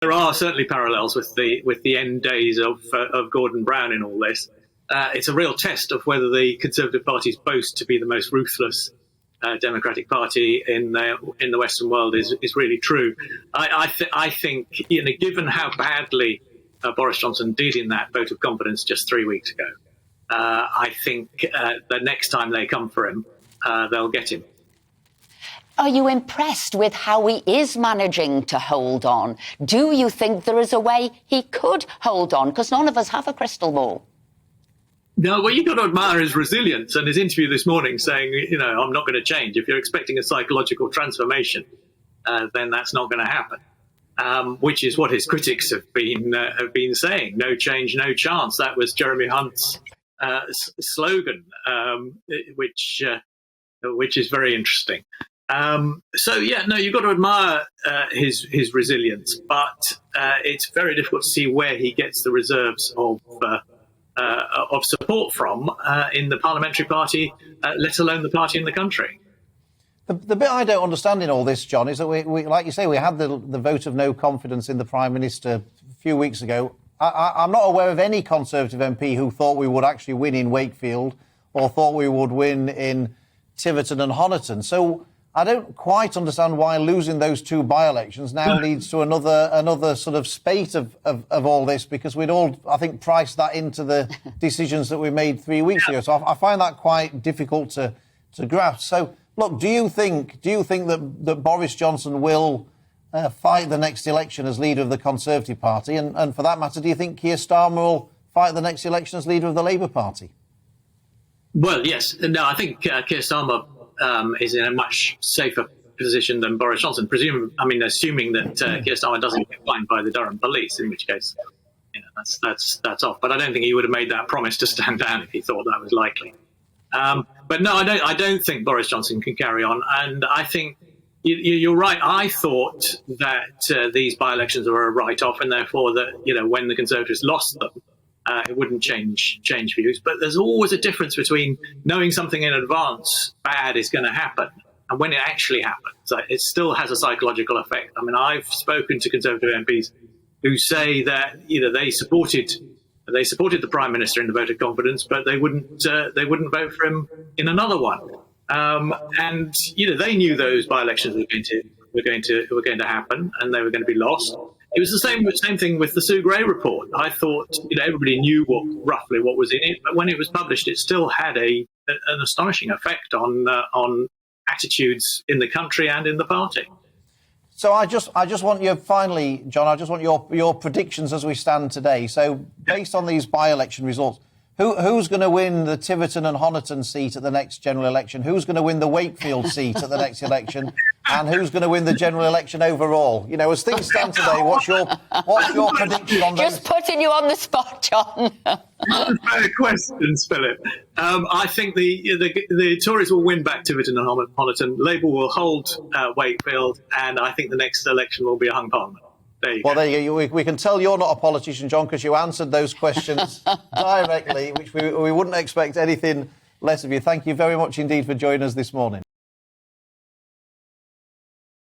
there are certainly parallels with the end days of Gordon Brown in all this. It's a real test of whether the Conservative Party's boast to be the most ruthless democratic party in the Western world is really true. I think, given how badly Boris Johnson did in that vote of confidence just 3 weeks ago, I think the next time they come for him, they'll get him. Are you impressed with how he is managing to hold on? Do you think there is a way he could hold on? Because none of us have a crystal ball. No, well, you've got to admire his resilience and his interview this morning saying, I'm not going to change. If you're expecting a psychological transformation, then that's not going to happen, which is what his critics have been saying. No change, no chance. That was Jeremy Hunt's slogan, which is very interesting. You've got to admire his resilience, but it's very difficult to see where he gets the reserves of support from in the parliamentary party, let alone the party in the country. The bit I don't understand in all this, John, is that we like you say, we had the vote of no confidence in the Prime Minister a few weeks ago. I'm not aware of any Conservative MP who thought we would actually win in Wakefield or thought we would win in Tiverton and Honiton. So I don't quite understand why losing those two by-elections now leads to another sort of spate of all this, because we'd all, I think, priced that into the decisions that we made 3 weeks ago. So I find that quite difficult to grasp. So, look, do you think that Boris Johnson will fight the next election as leader of the Conservative Party? And for that matter, do you think Keir Starmer will fight the next election as leader of the Labour Party? Well, yes. No, I think Keir Starmer is in a much safer position than Boris Johnson. Assuming that Keir Starmer doesn't get fined by the Durham police, in which case, that's off. But I don't think he would have made that promise to stand down if he thought that was likely. But no, I don't think Boris Johnson can carry on. And I think you're right. I thought that these by-elections were a write-off, and therefore that when the Conservatives lost them, it wouldn't change views. But there's always a difference between knowing something in advance bad is going to happen and when it actually happens. It still has a psychological effect. I've spoken to Conservative MPs who say that they supported the Prime Minister in the vote of confidence, but they wouldn't vote for him in another one. And they knew those by-elections were going to happen and they were going to be lost. It was the same thing with the Sue Gray report. I thought everybody knew roughly what was in it, but when it was published, it still had an astonishing effect on attitudes in the country and in the party. So I just want you, finally, John, I just want your predictions as we stand today. So based on these by-election results, who's going to win the Tiverton and Honiton seat at the next general election? Who's going to win the Wakefield seat at the next election? And who's going to win the general election overall? As things stand today, what's your prediction on those? Just putting you on the spot, John. Fair questions, Philip. I think the Tories will win back Tiverton and Honiton. Labour will hold Wakefield, and I think the next election will be a hung parliament. There you go. We can tell you're not a politician, John, because you answered those questions directly, which we wouldn't expect anything less of you. Thank you very much indeed for joining us this morning.